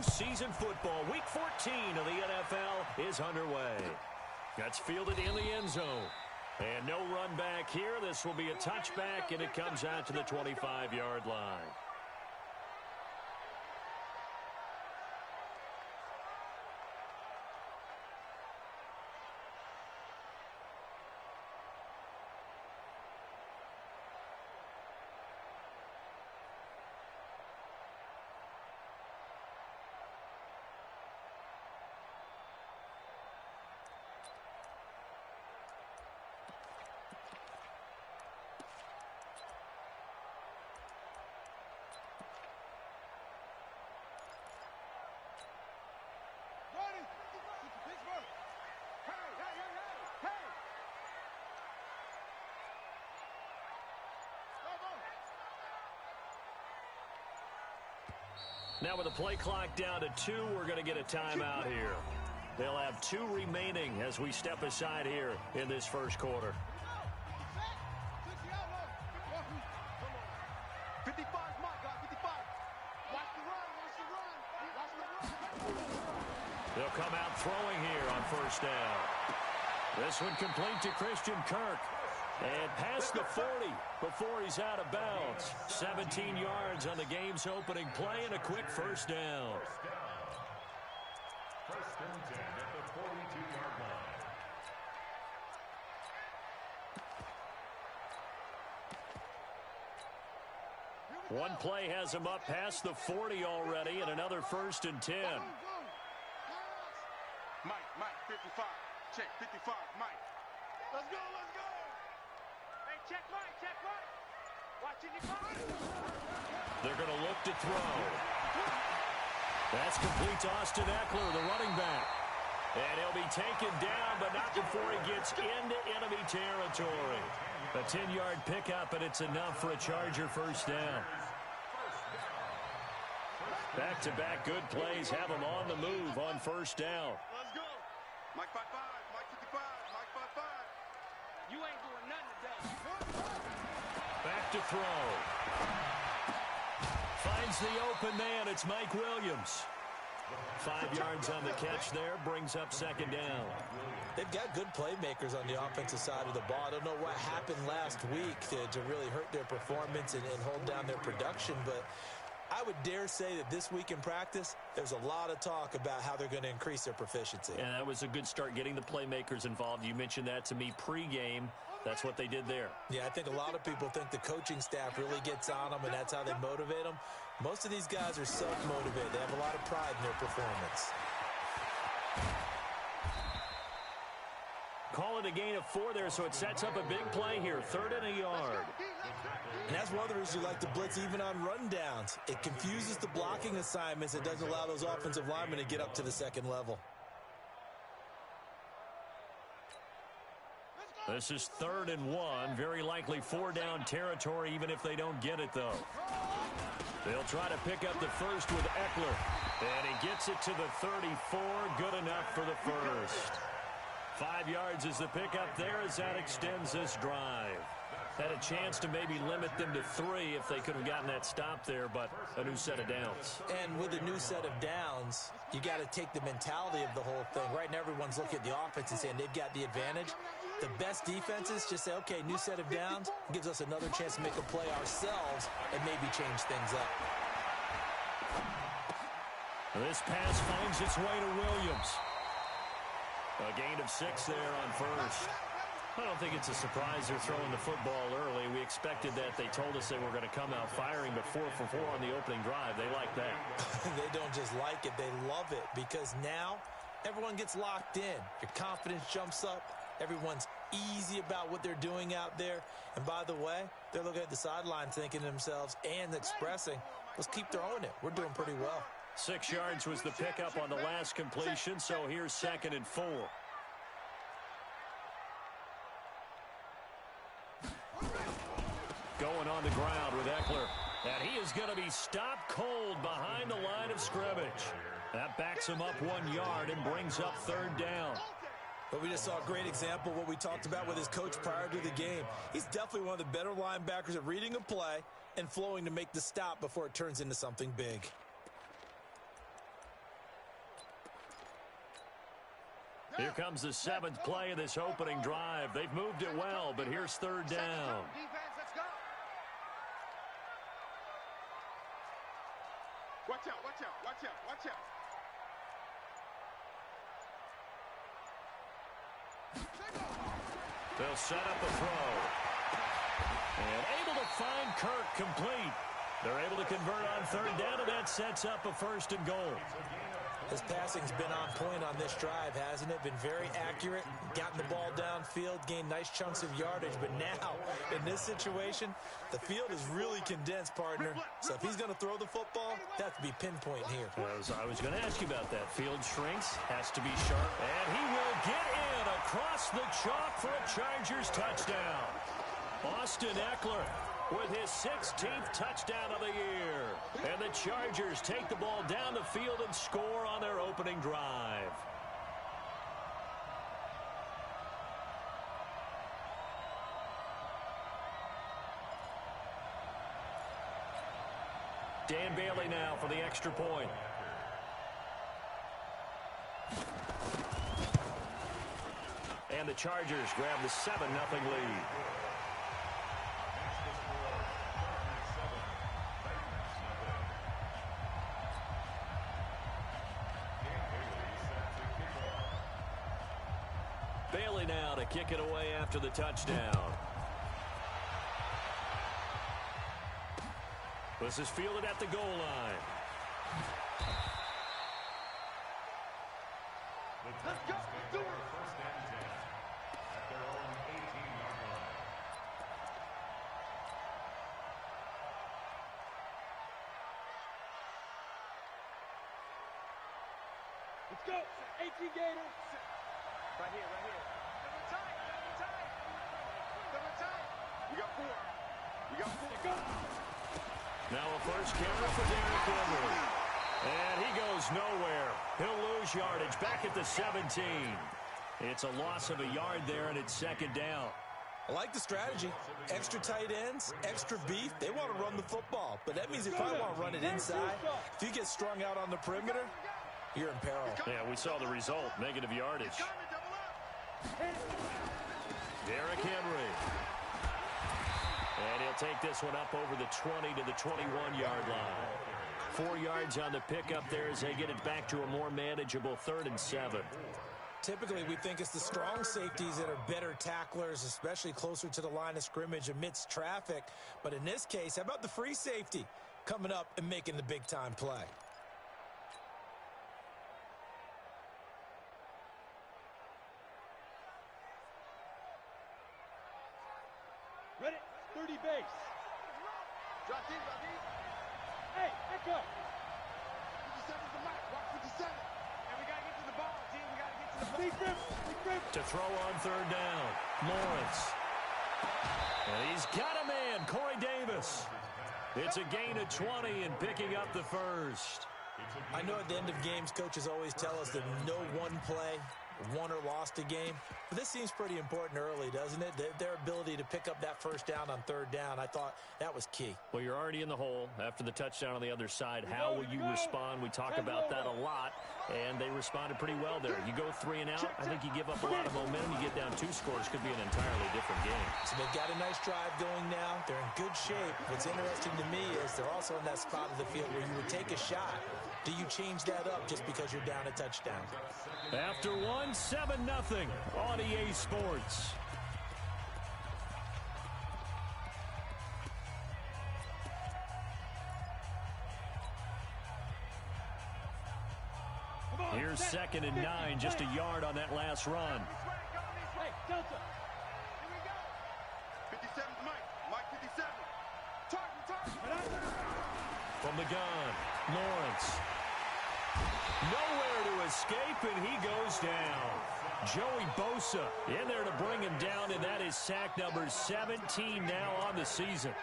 postseason football. Week 14 of the NFL is underway. That's fielded in the end zone. And no run back here. This will be a touchback, and it comes out to the 25-yard line. Now with the play clock down to 2, we're going to get a timeout here. They'll have 2 remaining as we step aside here in this first quarter. 55, Mike, 55. Watch the run, watch the run. Watch the run. They'll come out throwing here on first down. This one complete to Christian Kirk. And past the 40 before he's out of bounds. 17 yards on the game's opening play and a quick first down. First and 10 at the 42-yard line. One play has him up past the 40 already, and another first and 10. Mike, 55. Check, 55, Mike. Let's go, let's go. Hey, check Mike. Watching you come. They're going to look to throw. That's complete to Austin Eckler, the running back. And he'll be taken down, but not before he gets into enemy territory. A 10-yard pickup, and it's enough for a Charger first down. Back-to-back good plays have him on the move on first down. Let's go. Mike 55, Mike 55, Mike 55. You ain't doing nothing today. Back to throw. Finds the open man. It's Mike Williams. 5 yards on the catch there. Brings up second down. They've got good playmakers on the offensive side of the ball. I don't know what happened last week to really hurt their performance and hold down their production, but I would dare say that this week in practice, there's a lot of talk about how they're going to increase their proficiency. And that was a good start getting the playmakers involved. You mentioned that to me pregame. That's what they did there. Yeah, I think a lot of people think the coaching staff really gets on them, and that's how they motivate them. Most of these guys are self-motivated. They have a lot of pride in their performance. Call it a gain of 4 there, so it sets up a big play here. 3rd and a yard. And that's one of the reasons you like to blitz even on rundowns. It confuses the blocking assignments. It doesn't allow those offensive linemen to get up to the second level. This is 3rd and 1. Very likely 4-down territory, even if they don't get it, though. They'll try to pick up the first with Eckler. And he gets it to the 34. Good enough for the first. 5 yards is the pickup there as that extends this drive. Had a chance to maybe limit them to 3 if they could have gotten that stop there, but a new set of downs. And with a new set of downs, you got to take the mentality of the whole thing. Right now, everyone's looking at the offense and saying they've got the advantage. The best defenses just say, okay, new set of downs gives us another chance to make a play ourselves and maybe change things up. This pass finds its way to Williams. A gain of 6 there on first. I don't think it's a surprise they're throwing the football early. We expected that. They told us they were going to come out firing, but 4 for 4 on the opening drive. They like that. They don't just like it. They love it because now everyone gets locked in. Your confidence jumps up. Everyone's easy about what they're doing out there. And by the way, they're looking at the sideline thinking to themselves and expressing, let's keep throwing it. We're doing pretty well. 6 yards was the pickup on the last completion, so here's 2nd and 4. Going on the ground with Eckler. And he is going to be stopped cold behind the line of scrimmage. That backs him up 1 yard and brings up 3rd down. But we just saw a great example of what we talked about with his coach prior to the game. He's definitely one of the better linebackers at reading a play and flowing to make the stop before it turns into something big. Here comes the 7th play of this opening drive. They've moved it well, but here's third down. Defense, let's go. Watch out, watch out, watch out, watch out. They'll set up a throw. And able to find Kirk complete. They're able to convert on third down, and that sets up a 1st and goal. His passing's been on point on this drive, hasn't it? Been very accurate, gotten the ball downfield, gained nice chunks of yardage. But now, in this situation, the field is really condensed, partner. So if he's going to throw the football, that has to be pinpoint here. I was going to ask you about that. Field shrinks, has to be sharp. And he will get in across the chalk for a Chargers touchdown. Austin Eckler with his 16th touchdown of the year. And the Chargers take the ball down the field and score on their opening drive. Dan Bailey now for the extra point. And the Chargers grab the 7-0 lead. Bailey now to kick it away after the touchdown. This is fielded at the goal line. Let's go, do it. First and 10 at their own 18-yard line. Let's go. 18 Gators. Right here, right here. Double tight, double tight. Double tight. We got 4. We got 4. Go. Now a first carry for Derrick Henry. And he goes nowhere. He'll lose yardage back at the 17. It's a loss of a yard there, and it's 2nd down. I like the strategy. Extra tight ends, extra beef. They want to run the football. But that means if I want to run it inside, if you get strung out on the perimeter, you're in peril. Yeah, we saw the result. Negative yardage. Derrick Henry. And he'll take this one up over the 20 to the 21-yard line. 4 yards on the pickup there as they get it back to a more manageable 3rd and 7. Typically, we think it's the strong safeties that are better tacklers, especially closer to the line of scrimmage amidst traffic. But in this case, how about the free safety coming up and making the big-time play? Ready? 30 base. Drop in, drop in. Hey, Echo. 57's the mic. Walk 57. And we got to get to the ball, team. We got to get to the ball. Big grip. To throw on 3rd down, Lawrence. And he's got a man, Corey Davis. It's a gain of 20 and picking up the 1st. I know at the end of games, coaches always tell us that no one play won or lost a game. But this seems pretty important early, doesn't it? Their ability to pick up that 1st down on 3rd down, I thought that was key. Well, you're already in the hole after the touchdown on the other side. How will you respond? We talk about that a lot, and they responded pretty well there. You go 3 and out, I think you give up a lot of momentum. You get down 2 scores, could be an entirely different game. So they've got a nice drive going now. They're in good shape. What's interesting to me is they're also in that spot of the field where you would take a shot. Do you change that up just because you're down a touchdown? After 1, 7-0 on EA Sports. Here's 2nd and 9, just a yard on that last run. Hey, Delta. Here we go. 57's Mike. Mike 57. Target. From the gun, Lawrence. Nowhere to escape, and he goes down. Joey Bosa in there to bring him down, and that is sack number 17 now on the season.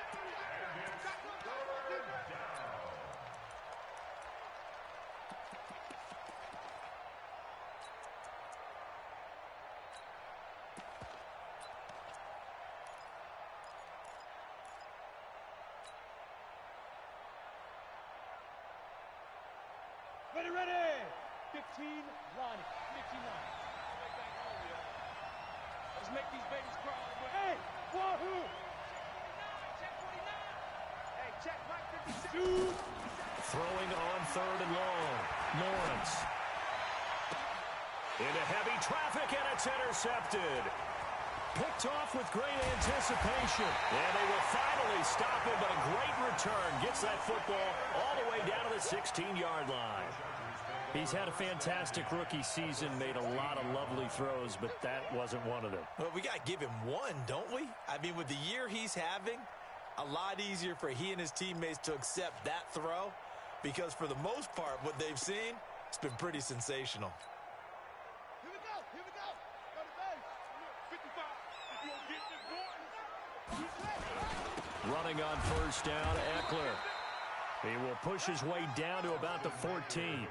Ready. 15, Lonnie. 15, Lonnie. Let's make these babies crawl. Hey, wahoo! Hey, check right 56. Throwing on 3rd and long. Lawrence. Into heavy traffic, and it's intercepted. Picked off with great anticipation. And they will finally stop him, but a great return. Gets that football all the way down to the 16-yard line. He's had a fantastic rookie season, made a lot of lovely throws, but that wasn't one of them. Well, we got to give him one, don't we? I mean, with the year he's having, a lot easier for he and his teammates to accept that throw, because for the most part, what they've seen, it's been pretty sensational. Here we go. Here we go. Go to base. 55. If you don't get this boy, Running on 1st down, Eckler. He will push his way down to about the 14.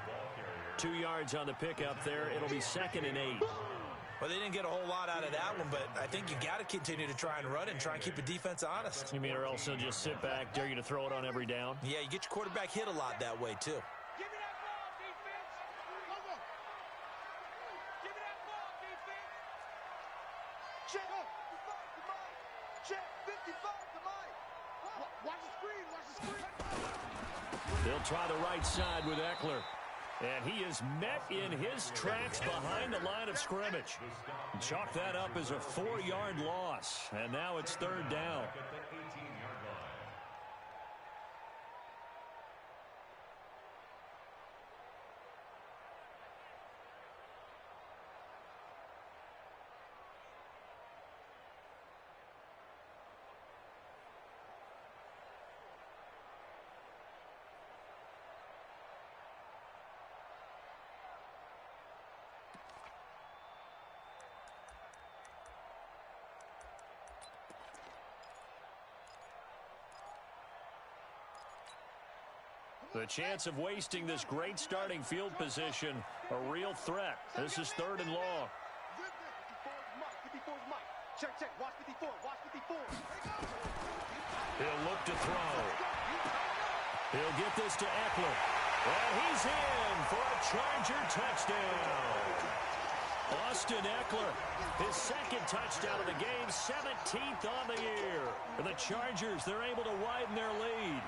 2 yards on the pickup there. It'll be 2nd and 8. Well, they didn't get a whole lot out of that one, but I think you got to continue to try and run and try and keep the defense honest. You mean or else he'll just sit back, dare you to throw it on every down? Yeah, you get your quarterback hit a lot that way, too. give me that ball, defense. Go, go. Give me that ball, defense. Check. 55 to Mike. Check. 55 to Mike. Watch the screen. Watch the screen. They'll try the right side with Eckler. And he is met in his tracks behind the line of scrimmage. Chalk that up as a 4-yard loss. And now it's 3rd down. The chance of wasting this great starting field position, a real threat. This is 3rd and long. 54's Mike. Check, check. Watch 54. Watch 54. He'll look to throw. He'll get this to Eckler. And he's in for a Charger touchdown. Austin Eckler, his 2nd touchdown of the game, 17th on the year. And the Chargers, they're able to widen their lead.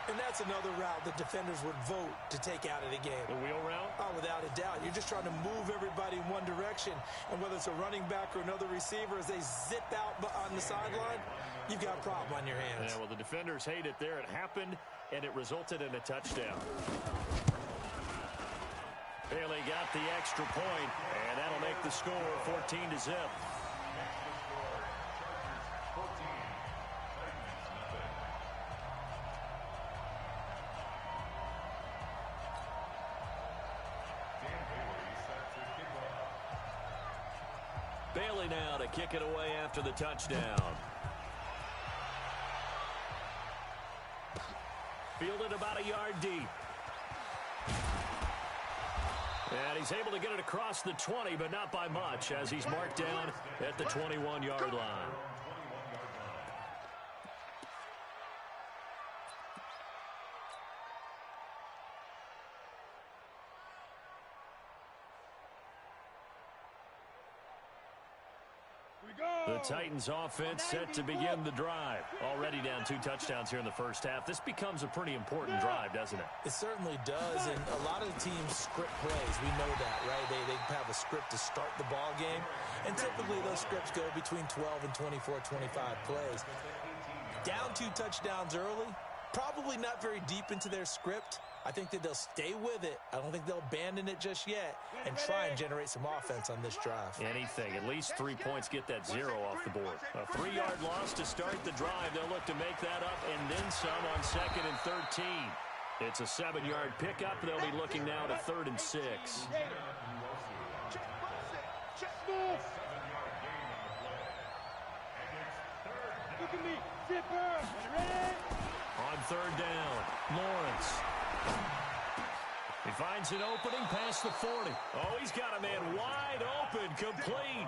And that's another route the defenders would vote to take out of the game. The wheel route? Oh, without a doubt. You're just trying to move everybody in one direction. And whether it's a running back or another receiver, as they zip out on the sideline, you've got a problem on your hands. Yeah, well, the defenders hate it there. It happened, and it resulted in a touchdown. Bailey got the extra point, and that'll make the score 14-0. Bailey now to kick it away after the touchdown. Fielded about a yard deep. And he's able to get it across the 20, but not by much, as he's marked down at the 21-yard line. The Titans offense set to begin the drive. Already down 2 touchdowns here in the first half. This becomes a pretty important drive, doesn't it? It certainly does, and a lot of the teams script plays. We know that, right? They have a script to start the ball game, and typically those scripts go between 12 and 24, 25 plays. Down 2 touchdowns early, probably not very deep into their script. I think that they'll stay with it. I don't think they'll abandon it just yet and try and generate some offense on this drive. Anything. At least 3 points get that 0 off the board. A 3-yard loss to start the drive. They'll look to make that up and then some on 2nd and 13. It's a 7-yard pickup. They'll be looking now to 3rd and 6. Look at me. Zipper. Ready? On 3rd down, Lawrence. He finds an opening past the 40. Oh, he's got a man wide open, complete.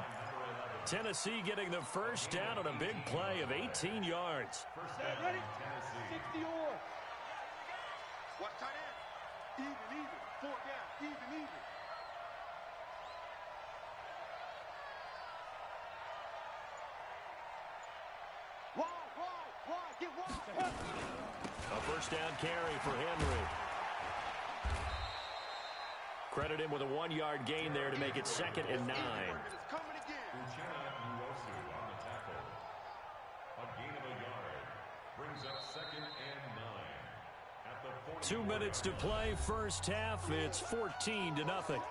Tennessee getting the first down on a big play of 18 yards. Ready? 60 or. Watch tight end. Even. 4 down. Even. A first down carry for Henry. Credit him with a 1-yard gain there to make it 2nd and 9. A gain of a yard brings up 2nd and 9. At the 40. 2 minutes to play, first half. It's 14-0.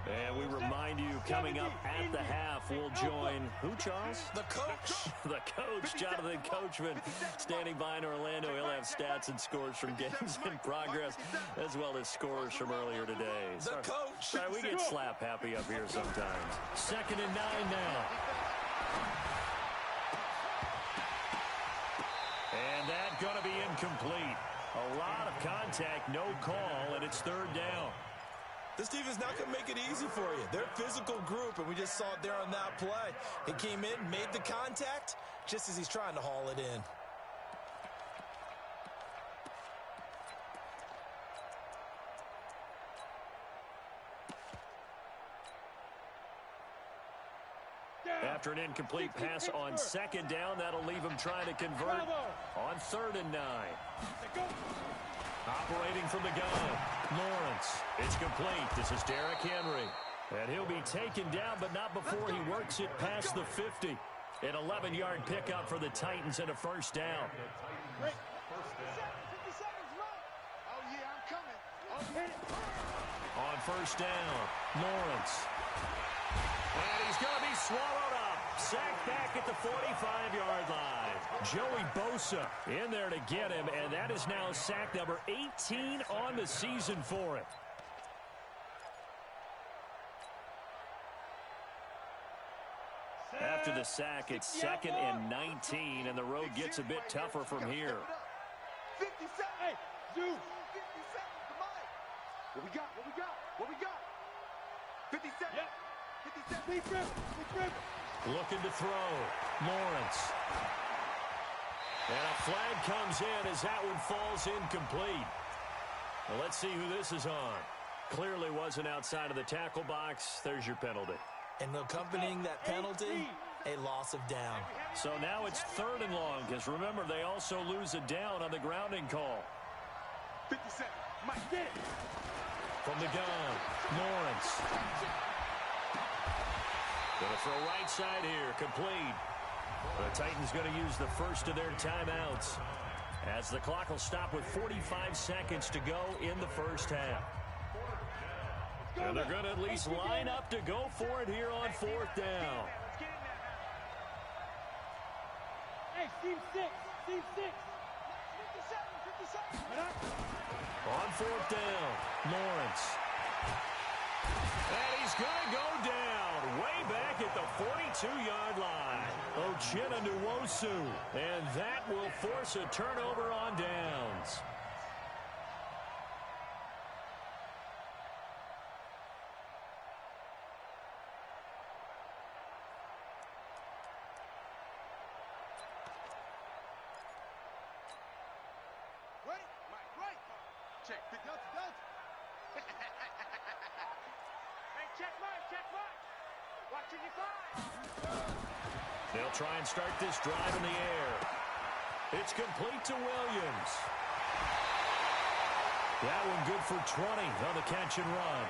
And we remind you, coming up at the half, we'll join who, Charles? The coach. The coach, Jonathan Coachman, standing by in Orlando. He'll have stats and scores from games in progress, as well as scores from earlier today. The coach. Sorry, we get slap happy up here sometimes. 2nd and 9 now. And that's going to be incomplete. A lot of contact, no call, and it's 3rd down. This defense not going to make it easy for you. They're a physical group, and we just saw it there on that play. He came in, made the contact, just as he's trying to haul it in. After an incomplete pass on 2nd down, that'll leave him trying to convert on 3rd and 9. Operating from the gun, Lawrence. It's complete. This is Derrick Henry. And he'll be taken down, but not before he works it past the 50. An 11-yard pickup for the Titans and a first down. On first down, Lawrence. And he's going to be swallowed up. Sacked back at the 45-yard line. Joey Bosa in there to get him, and that is now sack number 18 on the season for him. After the sack, it's 2nd and 19, and the road gets a bit tougher from here. 57. Hey, Zeus. 57. Come on. What we got? What we got? What we got? 57. Yep. 57. Big rip. Big rip. Looking to throw. Lawrence. And a flag comes in as that one falls incomplete. Well, let's see who this is on. Clearly wasn't outside of the tackle box. There's your penalty. And accompanying that penalty, a loss of down. So now it's 3rd and long, because remember, they also lose a down on the grounding call. 57. Mike, get it. From the gun, Lawrence. Gonna throw right side here, complete. The Titans going to use the first of their timeouts, as the clock will stop with 45 seconds to go in the first half. And they're going to at least line up to go for it here on 4th down. Hey, Steve 6. Steve 6. 57. 57. On 4th down, Lawrence. And he's going to go down way back at the 42-yard line. Uchenna Nwosu. And that will force a turnover on downs. Right. Mike, right. Check. Big Dutch. Hey, check Mike. Check Mike. Watching you fly. They'll try and start this drive in the air. It's complete to Williams. That one good for 20 on the catch and run.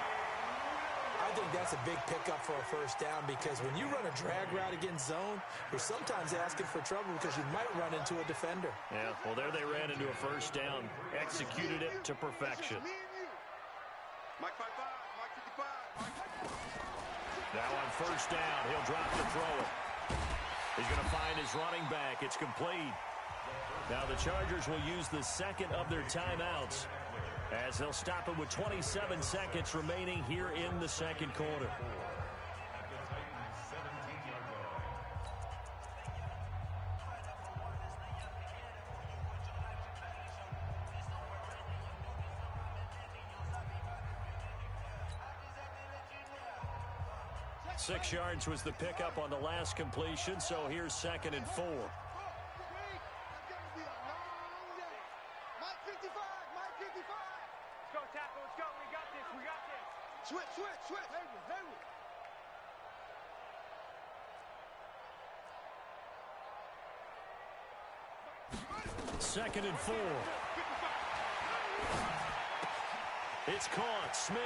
I think that's a big pickup for a first down, because when you run a drag route against zone, you're sometimes asking for trouble because you might run into a defender. Yeah, well, there they ran into a first down. Executed it to perfection. Mike 55. Mike 55. Now on first down, he'll drop to throw it. He's going to find his running back. It's complete. Now the Chargers will use the second of their timeouts, as they'll stop it with 27 seconds remaining here in the second quarter. Six yards was the pickup on the last completion, so here's 2nd and 4. Switch. Hayward. Second and 4. It's caught. Smith.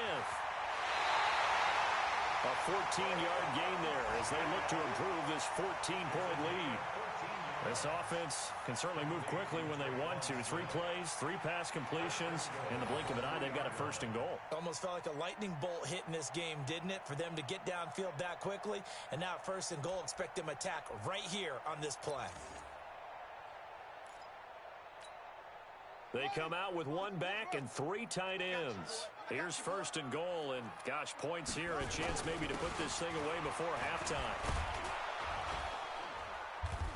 A 14-yard gain there as they look to improve this 14-point lead. This offense can certainly move quickly when they want to. 3 plays, 3 pass completions. In the blink of an eye, they've got a first and goal. Almost felt like a lightning bolt hit in this game, didn't it? For them to get downfield that quickly. And now first and goal, expect them to attack right here on this play. They come out with 1 back and 3 tight ends. Here's first and goal, and gosh, points here. A chance maybe to put this thing away before halftime.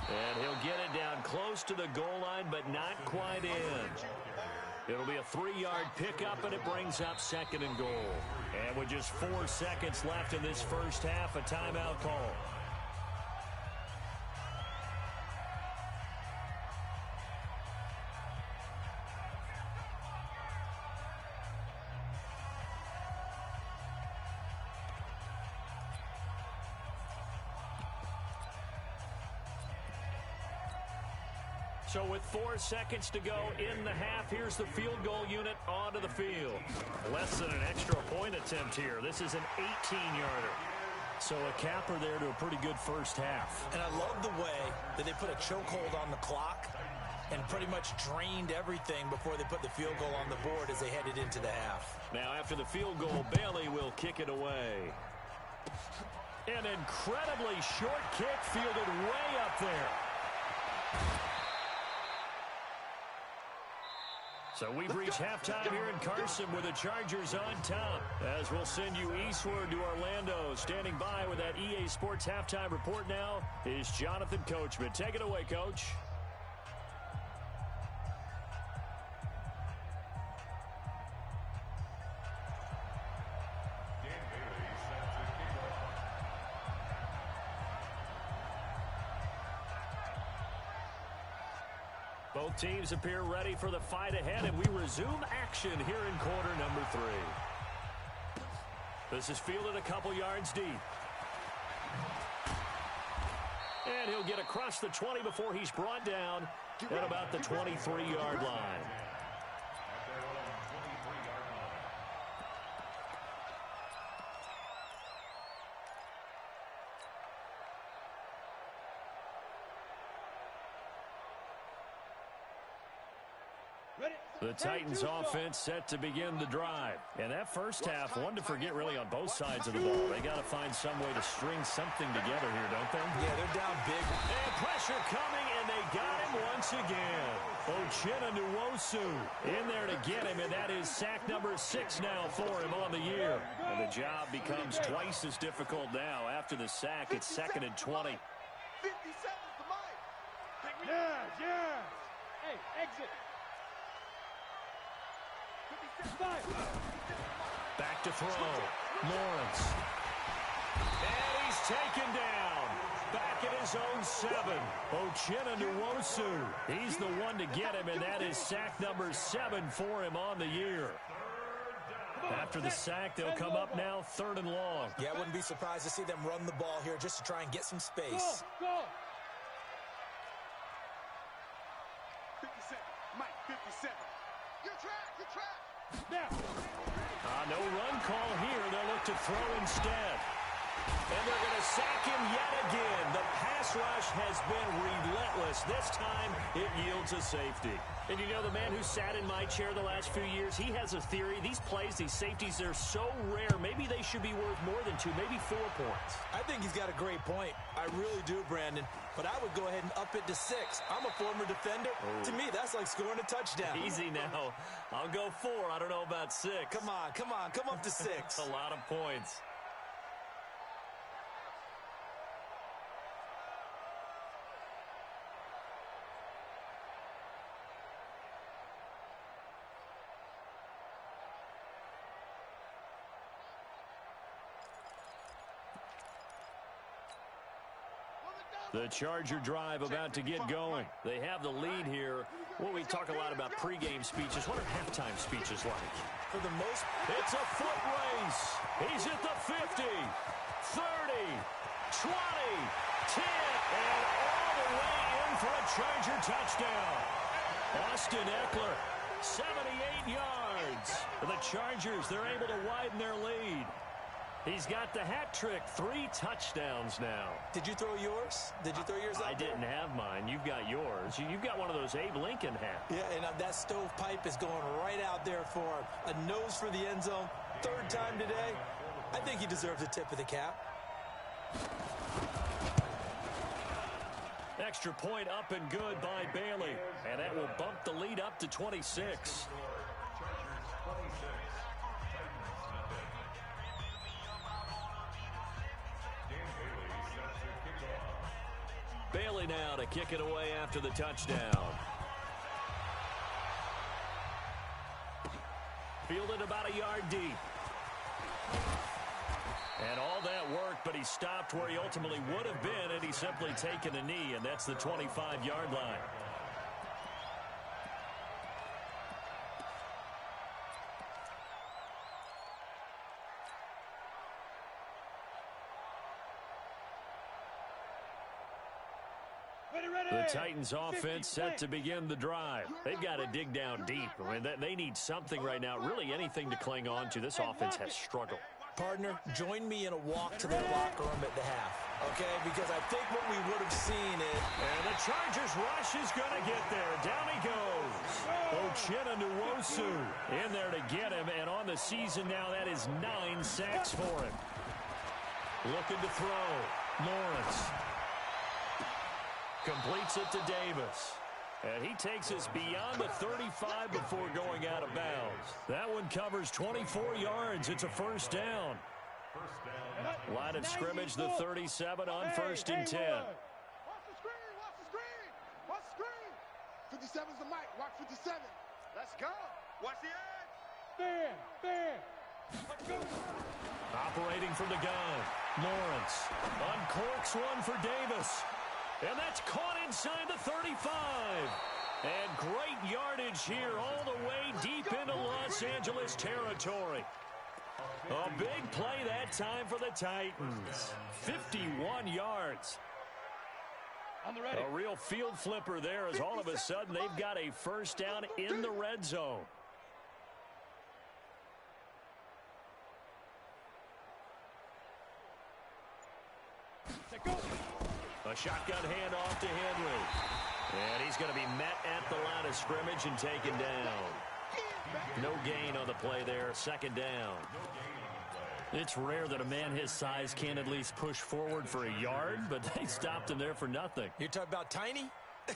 And he'll get it down close to the goal line, but not quite in. It'll be a 3-yard pickup, and it brings up second and goal. And with just 4 seconds left in this first half, a timeout call. So with 4 seconds to go in the half, here's the field goal unit onto the field. Less than an extra point attempt here. This is an 18-yarder. So a capper there to a pretty good first half. And I love the way that they put a chokehold on the clock and pretty much drained everything before they put the field goal on the board as they headed into the half. Now after the field goal, Bailey will kick it away. An incredibly short kick fielded way up there. So we've reached halftime here in Carson with the Chargers on top. As we'll send you eastward to Orlando. Standing by with that EA Sports halftime report now is Jonathan Coachman. Take it away, Coach. Both teams appear ready for the fight ahead, and we resume action here in quarter number 3. This is fielded a couple yards deep. And he'll get across the 20 before he's brought down at about the 23-yard line. The Titans offense set to begin the drive. And that first half, one to forget really on both sides of the ball. They got to find some way to string something together here, don't they? Yeah, they're down big. And pressure coming, and they got him once again. Uchenna Nwosu in there to get him, and that is sack number 6 now for him on the year. And the job becomes twice as difficult now. After the sack, it's 2nd and 20. 50 seconds to Mike. Yeah. Hey, exit. Back to throw. Lawrence. And he's taken down. Back at his own 7. Uchenna Nwosu. He's the one to get him, and that is sack number 7 for him on the year. After the sack, they'll come up now 3rd and long. Yeah, I wouldn't be surprised to see them run the ball here just to try and get some space. Go. 57. Mike, 57. Your track. Now. No run call here. They'll look to throw instead. And they're going to sack him yet again. The pass rush has been relentless. This time, it yields a safety. And you know, the man who sat in my chair the last few years, he has a theory. These plays, these safeties, they're so rare. Maybe they should be worth more than 2, maybe 4 points. I think he's got a great point. I really do, Brandon. But I would go ahead and up it to 6. I'm a former defender. Oh. To me, that's like scoring a touchdown. Easy now. I'll go 4. I don't know about 6. Come on. Come up to 6. A lot of points. The Charger drive about to get going. They have the lead here Well, we talk a lot about pregame speeches. What are halftime speeches like? For the most It's a foot race. He's at the 50, 30, 20, 10, and all the way in for a Charger touchdown. Austin Eckler, 78 yards. The Chargers, they're able to widen their lead. He's got the hat trick, 3 touchdowns now. Did you throw yours? Did you throw yours out I didn't have mine. You've got yours. You've got one of those Abe Lincoln hats. Yeah, and that stovepipe is going right out there for him. A nose for the end zone. 3rd time today. I think he deserves a tip of the cap. Extra point up and good by Bailey. And that will bump the lead up to 26. Bailey now to kick it away after the touchdown. Fielded about a yard deep. And all that worked, but he stopped where he ultimately would have been, and he's simply taken a knee, and that's the 25-yard line. The Titans offense set to begin the drive. They've got to dig down deep. I mean, they need something right now, really anything to cling on to. This offense has struggled. Partner, join me in a walk to their locker room at the half, okay? Because I think what we would have seen is... And the Chargers rush is going to get there. Down he goes. Uchenna Nwosu in there to get him. And on the season now, that is 9 sacks for him. Looking to throw. Lawrence. Completes it to Davis. And he takes us beyond the 35 before going out of bounds. That one covers 24 yards. It's a first down. Line of scrimmage, the 37 on 1st and 10. Watch the screen, watch the screen, watch the screen. 57's the mic, watch 57. Let's go. Watch the edge. Bam. Let's go. Operating from the gun. Lawrence uncorks one for Davis. And that's caught inside the 35. And great yardage here all the way deep into Los Angeles territory. A big play that time for the Titans. 51 yards. A real field flipper there as all of a sudden they've got a first down in the red zone. A shotgun handoff to Henry. And he's going to be met at the line of scrimmage and taken down. No gain on the play there. 2nd down. It's rare that a man his size can't at least push forward for a yard, but they stopped him there for nothing. You're talking about Tiny?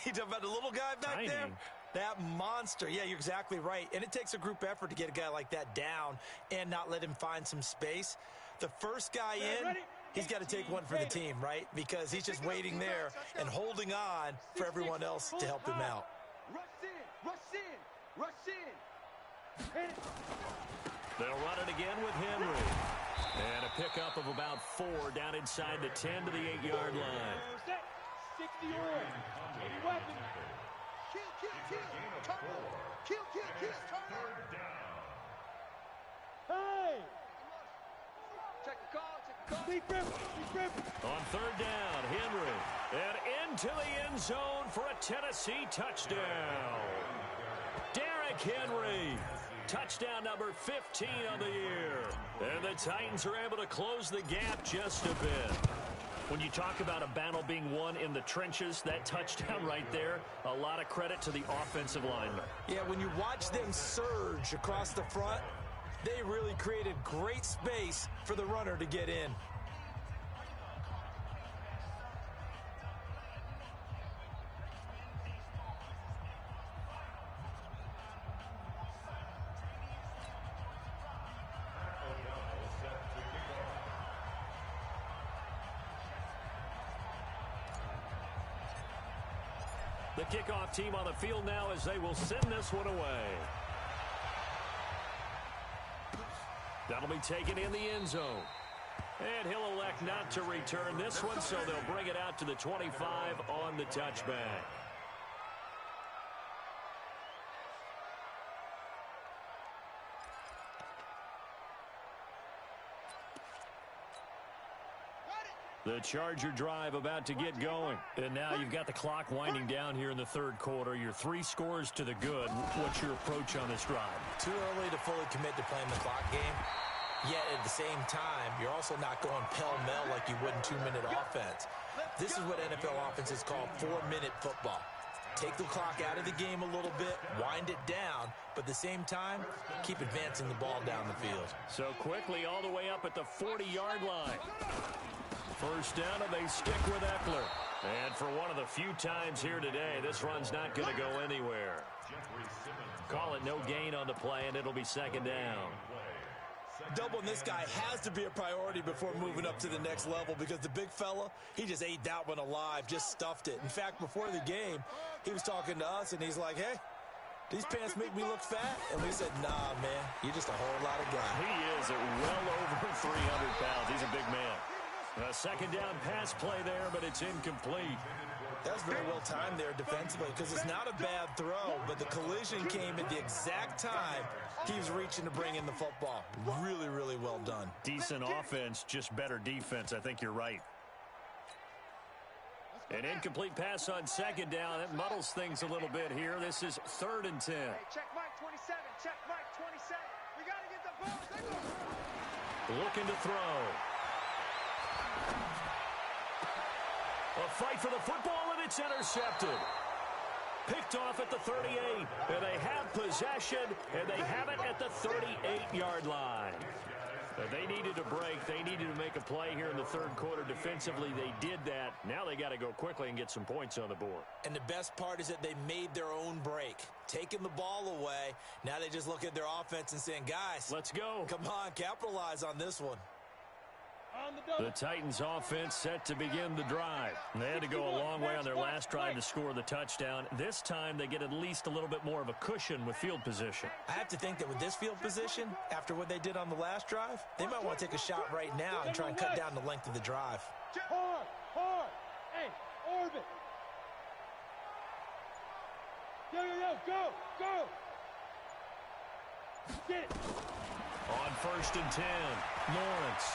You're talking about the little guy back Tiny. there? That monster. Yeah, you're exactly right. And it takes a group effort to get a guy like that down and not let him find some space. The first guy in, he's got to take one for the team, right? Because he's just waiting there and holding on for everyone else to help him out. Rush in. They'll run it again with Henry. And a pickup of about 4 down inside the 10 to the 8-yard line. 60 yards. Weapon. Kill. Kill. Hey! Check the call. Deep rip. On 3rd down, Henry. And into the end zone for a Tennessee touchdown. Derrick Henry. Touchdown number 15 on the year. And the Titans are able to close the gap just a bit. When you talk about a battle being won in the trenches, that touchdown right there, a lot of credit to the offensive linemen. Yeah, when you watch them surge across the front, they really created great space for the runner to get in. The kickoff team on the field now as they will send this one away. That'll be taken in the end zone. And he'll elect not to return this one, so they'll bring it out to the 25 on the touchback. The Charger drive about to get going. And now you've got the clock winding down here in the third quarter. You're 3 scores to the good. What's your approach on this drive? Too early to fully commit to playing the clock game. Yet at the same time, you're also not going pell-mell like you would in 2-minute offense. This is what NFL offenses call 4-minute football. Take the clock out of the game a little bit, wind it down, but at the same time, keep advancing the ball down the field. So quickly all the way up at the 40-yard line. First down, and they stick with Eckler. And for one of the few times here today, this run's not going to go anywhere. Call it no gain on the play, and it'll be second down. Doubling this guy has to be a priority before moving up to the next level because the big fella, he just ate that one alive, just stuffed it. In fact, before the game, he was talking to us, and he's like, hey, these pants make me look fat? And we said, nah, man, you're just a whole lot of guy. He is at well over 300 pounds. He's a big man. A second down pass play there, but it's incomplete. That's very well timed there defensively because it's not a bad throw, but the collision came at the exact time he was reaching to bring in the football. Really, really well done. Decent offense, just better defense. I think you're right. An incomplete pass on second down. That muddles things a little bit here. This is 3rd and 10. Hey, check Mike 27. Check Mike 27. We got to get the ball. Looking to throw. A fight for the football, and it's intercepted. Picked off at the 38, and they have possession, and they have it at the 38-yard line. They needed a break. They needed to make a play here in the third quarter. Defensively, they did that. Now they got to go quickly and get some points on the board. And the best part is that they made their own break. Taking the ball away, now they just look at their offense and saying, guys, let's go. Come on, capitalize on this one. The Titans offense set to begin the drive. They had to go a long way on their last drive to score the touchdown. This time they get at least a little bit more of a cushion with field position. I have to think that with this field position, after what they did on the last drive, they might want to take a shot right now and try and cut down the length of the drive. Hard, hard. Hey, orbit. Yo, go, go. Get it. On 1st and 10, Lawrence.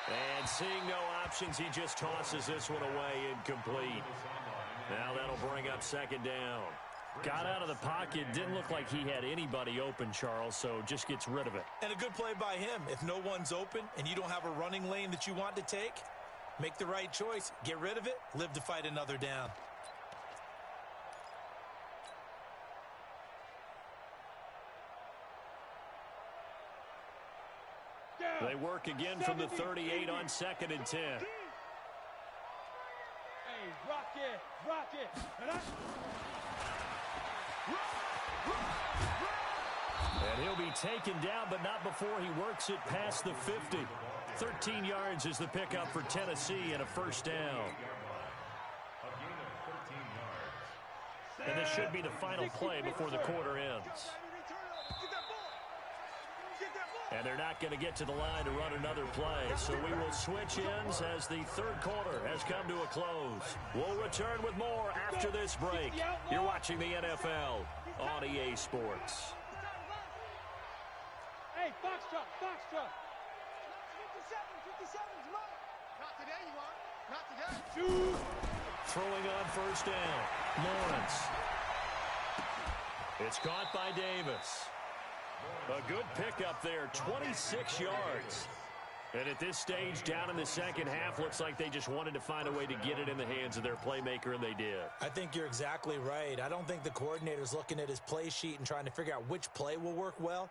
And seeing no options, he just tosses this one away, incomplete. Now that'll bring up second down. Got out of the pocket, didn't look like he had anybody open, Charles, so just gets rid of it. And a good play by him. If no one's open and you don't have a running lane that you want to take, make the right choice. Get rid of it, live to fight another down. They work again from the 38 on 2nd and 10. Hey, rock it. And he'll be taken down, but not before he works it past the 50. 13 yards is the pickup for Tennessee and a first down. And this should be the final play before the quarter ends. And they're not going to get to the line to run another play. So we will switch ends as the third quarter has come to a close. We'll return with more after this break. You're watching the NFL on EA Sports. Hey, Foxtrot. 57's mine. Not today, you are. Not today. Throwing on first down, Lawrence. It's caught by Davis. A good pickup there, 26 yards. And at this stage, down in the second half, looks like they just wanted to find a way to get it in the hands of their playmaker, and they did. I think you're exactly right. I don't think the coordinator's looking at his play sheet and trying to figure out which play will work well.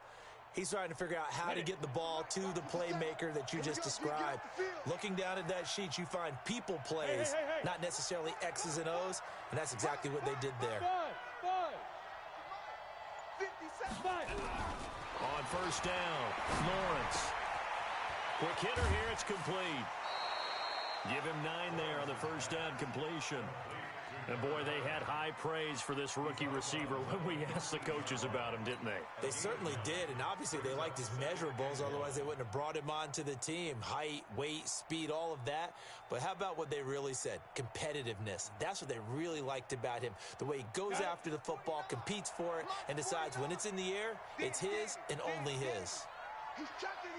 He's trying to figure out how to get the ball to the playmaker that you just described. Looking down at that sheet, you find people plays, not necessarily X's and O's, and that's exactly what they did there. On first down, Lawrence. Quick hitter here, it's complete. Give him 9 there on the first down completion. And boy, they had high praise for this rookie receiver when we asked the coaches about him, didn't they? They certainly did, and obviously they liked his measurables, otherwise they wouldn't have brought him onto the team. Height, weight, speed, all of that. But how about what they really said? Competitiveness. That's what they really liked about him. The way he goes after the football, competes for it, and decides when it's in the air, it's his and only his. He's checking.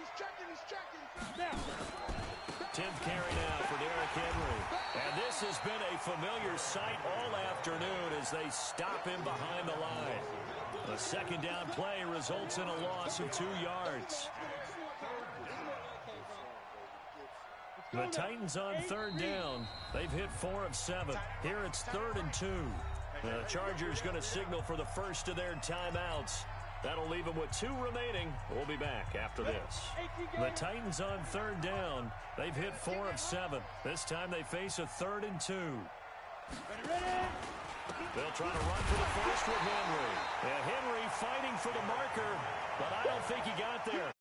10th carry now for Derrick Henry. And this has been a familiar sight all afternoon as they stop him behind the line. The second down play results in a loss of 2 yards. The Titans on third down. They've hit 4 of 7. Here it's 3rd and 2. The Chargers going to signal for the first of their timeouts. That'll leave them with 2 remaining. We'll be back after this. The Titans on third down. They've hit 4 of 7. This time they face a 3rd and 2. They'll try to run for the first with Henry. And Henry fighting for the marker, but I don't think he got there.